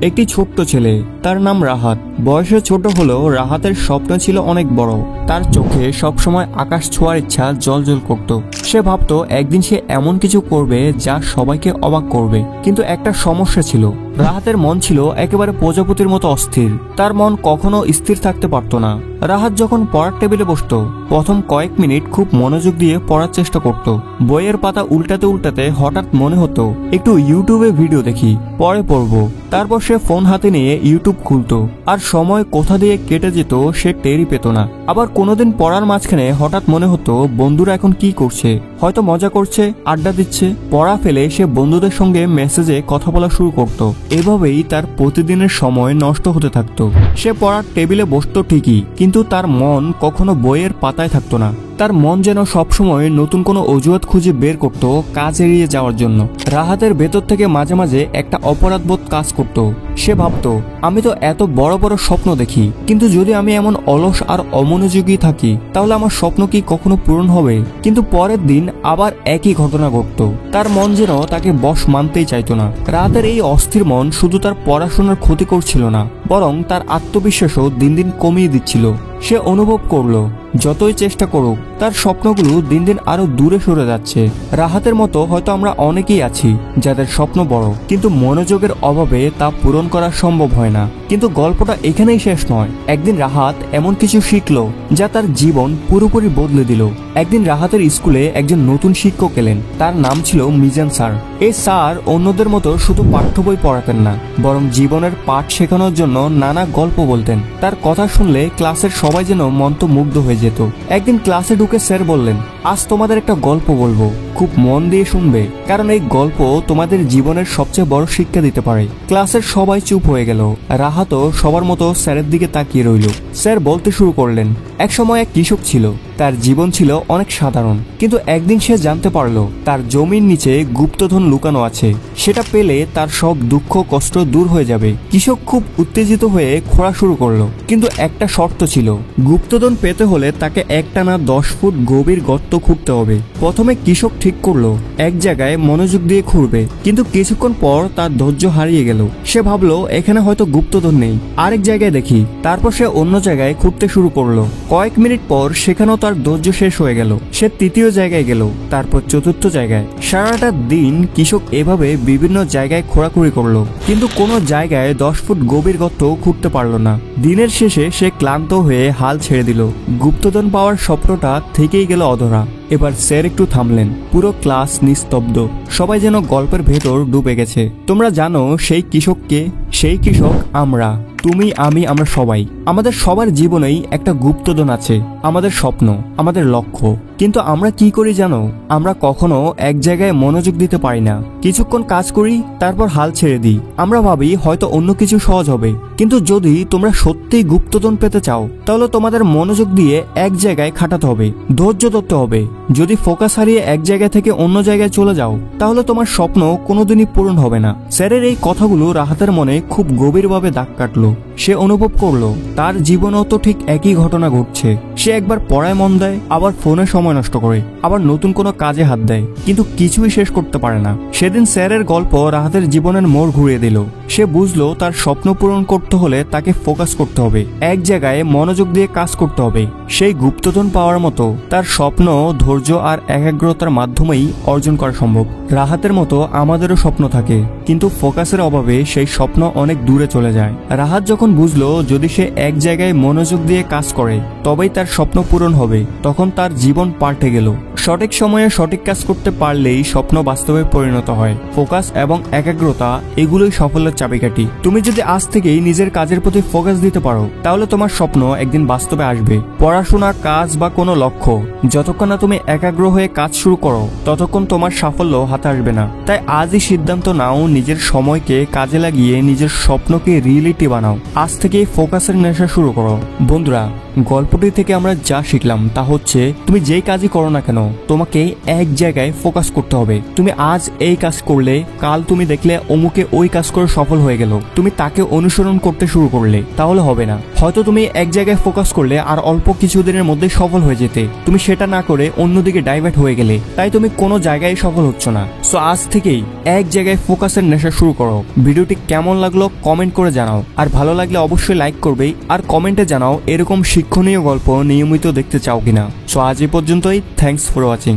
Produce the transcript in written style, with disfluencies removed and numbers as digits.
একটি ছোট্ট ছেলে, তার নাম রাহাত। বয়সে ছোট হলেও রাহাতের স্বপ্ন ছিল অনেক বড়। তার চোখে সবসময় আকাশ ছোঁয়ার ইচ্ছা জ্বলজ্বল করত। সে ভাবতো একদিন সে এমন কিছু করবে যা সবাইকে অবাক করবে। কিন্তু একটা সমস্যা ছিল, রাহাতের মন ছিল একেবারে প্রজাপতির মতো অস্থির। তার মন কখনো স্থির থাকতে পারত না। রাহাত যখন পড়ার টেবিলে বসতো, প্রথম কয়েক মিনিট খুব মনোযোগ দিয়ে পড়ার চেষ্টা করত। বইয়ের পাতা উল্টাতে উল্টাতে হঠাৎ মনে হতো একটু ইউটিউবে ভিডিও দেখি, পরে পড়বো। তারপর সে ফোন হাতে নিয়ে ইউটিউব খুলতো, আর সময় কোথা দিয়ে কেটে যেত সে টেরই পেত না। আবার কোনোদিন পড়ার মাঝখানে হঠাৎ মনে হতো বন্ধুরা এখন কি করছে, হয়তো মজা করছে, আড্ডা দিচ্ছে। পড়া ফেলে সে বন্ধুদের সঙ্গে মেসেজে কথা বলা শুরু করত। এভাবেই তার প্রতিদিনের সময় নষ্ট হতে থাকতো। সে পড়ার টেবিলে বসতো ঠিকই, কিন্তু তার মন কখনো বইয়ের পাতায় থাকতো না। তার মন যেন সবসময় নতুন কোনো অজুহাত খুঁজে বের করত কাজ এড়িয়ে যাওয়ার জন্য। রাহাতের ভেতর থেকে মাঝে মাঝে একটা অপরাধবোধ কাজ করত। সে ভাবতো, আমি তো এত বড় বড় স্বপ্ন দেখি, কিন্তু যদি আমি এমন অলস আর অমনোযোগী থাকি তাহলে আমার স্বপ্ন কি কখনো পূরণ হবে? কিন্তু পরের দিন আবার একই ঘটনা ঘটত। তার মন যেন তাকে বশ মানতেই চাইতো না। রাহাতের এই অস্থির মন শুধু তার পড়াশোনার ক্ষতি করছিল না, বরং তার আত্মবিশ্বাসও দিন দিন কমিয়ে দিচ্ছিল। সে অনুভব করলো যতই চেষ্টা করুক তার স্বপ্নগুলো দিন দিন আরো দূরে সরে যাচ্ছে। রাহাতের মতো হয়তো আমরা অনেকেই আছি যাদের স্বপ্ন বড়, কিন্তু মনোযোগের অভাবে তা পূরণ করা সম্ভব হয় না। কিন্তু গল্পটা এখানেই শেষ নয়। একদিন রাহাত এমন কিছু শিখলো যা তার জীবন পুরোপুরি বদলে দিল। একদিন রাহাতের স্কুলে একজন নতুন শিক্ষক এলেন। তার নাম ছিল মিজান স্যার। এই স্যার অন্যদের মতো শুধু পাঠ্য বই পড়াতেন না, বরং জীবনের পাঠ শেখানোর জন্য নানা গল্প বলতেন। তার কথা শুনলে ক্লাসের সবাই যেন মন্ত্রমুগ্ধ হয়ে যেত। একদিন ক্লাসে ঢুকে স্যার বললেন, আজ তোমাদের একটা গল্প বলবো, খুব মন দিয়ে শুনবে, কারণ এই গল্প তোমাদের জীবনের সবচেয়ে বড় শিক্ষা দিতে পারে। ক্লাসের সবাই চুপ হয়ে গেল। রাহাতও সবার মতো স্যারের দিকে তাকিয়ে রইল। স্যার বলতে শুরু করলেন, এক সময় এক কৃষক ছিল। তার জীবন ছিল অনেক সাধারণ, কিন্তু একদিন সে জানতে পারলো তার জমির নিচে গুপ্তধন লুকানো আছে। সেটা পেলে তার সব দুঃখ কষ্ট দূর হয়ে যাবে। কৃষক খুব উত্তেজিত হয়ে খোঁড়া শুরু করলো, কিন্তু একটা শর্ত ছিল, গুপ্তধন পেতে হলে তাকে একটানা 10 ফুট গভীর গর্ত খুঁড়তে হবে। প্রথমে কৃষক ঠিক করলো এক জায়গায় মনোযোগ দিয়ে খুঁড়বে, কিন্তু কিছুক্ষণ পর তার ধৈর্য হারিয়ে গেল। সে ভাবলো এখানে হয়তো গুপ্তধন নেই, আরেক জায়গায় দেখি। তারপর সে অন্য জায়গায় খুঁড়তে শুরু করলো। কয়েক মিনিট পর সেখানেও তার ধৈর্য শেষ হয়ে গেল। সে তৃতীয় জায়গায় গেল, তারপর চতুর্থ জায়গায়। সারাটা দিন কৃষক এভাবে বিভিন্ন জায়গায় খোঁড়াখুড়ি করলো, কিন্তু কোনো জায়গায় 10 ফুট গভীর গর্ত খুঁড়তে পারলো না। দিনের শেষে সে ক্লান্ত হয়ে হাল ছেড়ে দিল। গুপ্তধন পাওয়ার স্বপ্নটা থেকেই গেল অধরা। এবার স্যার একটু থামলেন। পুরো ক্লাস নিস্তব্ধ, সবাই যেন গল্পের ভেতর ডুবে গেছে। তোমরা জানো সেই কৃষককে? সেই কৃষক আমরা, তুমি, আমি, আমরা সবাই। আমাদের সবার জীবনেই একটা গুপ্তধন আছে, আমাদের স্বপ্ন, আমাদের লক্ষ্য। কিন্তু আমরা কি করি জানো? আমরা কখনো এক জায়গায় মনোযোগ দিতে পারি না। কিছুক্ষণ কাজ করি, তারপর হাল ছেড়ে দিই। আমরা ভাবি হয়তো অন্য কিছু সহজ হবে। কিন্তু যদি তোমরা সত্যিই গুপ্তধন পেতে চাও, তাহলে তোমাদের মনোযোগ দিয়ে এক জায়গায় খাটাতে হবে, ধৈর্য ধরতে হবে। যদি ফোকাস হারিয়ে এক জায়গা থেকে অন্য জায়গায় চলে যাও, তাহলে তোমার স্বপ্ন কোনোদিনই পূরণ হবে না। স্যারের এই কথাগুলো রাহাতের মনে খুব গভীরভাবে দাগ কাটলো। সে অনুভব করলো তার জীবনেও তো ঠিক একই ঘটনা ঘটছে। সে একবার পড়ায় মন দেয়, আবার ফোনে সময় নষ্ট করে, আবার নতুন কোনো কাজে হাত দেয়, কিন্তু কিছুই শেষ করতে পারে না। সেদিন স্যারের গল্প রাহাতের জীবনের মোড় ঘুরিয়ে দিল। সে বুঝলো তার স্বপ্ন পূরণ করতে হলে তাকে ফোকাস করতে হবে, এক জায়গায় মনোযোগ দিয়ে কাজ করতে হবে। সেই গুপ্তধন পাওয়ার মতো তার স্বপ্ন ধৈর্য আর একাগ্রতার মাধ্যমেই অর্জন করা সম্ভব। রাহাতের মতো আমাদেরও স্বপ্ন থাকে, কিন্তু ফোকাসের অভাবে সেই স্বপ্ন অনেক দূরে চলে যায়। রাহাত যখন বুঝলো যদি সে এক জায়গায় মনোযোগ দিয়ে কাজ করে তবেই তার স্বপ্ন পূরণ হবে, তখন তার জীবন পাল্টে গেল। সঠিক সময়ে সঠিক কাজ করতে পারলেই স্বপ্ন বাস্তবে পরিণত হয়। ফোকাস এবং একাগ্রতা এগুলোই সাফল্যের চাবিকাঠি। তুমি যদি আজ থেকেই নিজের কাজের প্রতি ফোকাস দিতে পারো, তাহলে তোমার স্বপ্ন একদিন বাস্তবে আসবে। পড়াশোনা, কাজ বা কোনো লক্ষ্য, যতক্ষণ না তুমি একাগ্র হয়ে কাজ শুরু করো ততক্ষণ তোমার সাফল্য হাতে আসবে না। তাই আজই সিদ্ধান্ত নাও, নিজের সময়কে কাজে লাগিয়ে নিজের স্বপ্নকে রিয়েলিটি বানাও। আজ থেকেই ফোকাসের নেশা শুরু করো। বন্ধুরা, গল্পটি থেকে আমরা যা শিখলাম তা হচ্ছে তুমি যেই কাজই করো না কেন তোমাকে এক জায়গায় ফোকাস করতে হবে। তুমি আজ এই কাজ করলে কাল তুমি দেখলে অমুকে ওই কাজ করে সফল হয়ে গেল, তুমি তাকে অনুসরণ করতে শুরু করলে, তাহলে হবে না। হয়তো তুমি এক জায়গায় ফোকাস করলে আর অল্প কিছুদিনের মধ্যে সফল হয়ে যেতে, তুমি সেটা না করে অন্যদিকে ডাইভার্ট হয়ে গেলে, তাই তুমি কোনো জায়গায় সফল হচ্ছ না। সো আজ থেকেই এক জায়গায় ফোকাসের নেশা শুরু করো। ভিডিওটি কেমন লাগলো কমেন্ট করে জানাও, আর ভালো লাগলে অবশ্যই লাইক করবেই, আর কমেন্টে জানাও এরকম শিক্ষণীয় গল্প নিয়মিত দেখতে চাও কিনা। সো আজ এই পর্যন্তই, থ্যাঙ্কস ফর ওয়াচিং।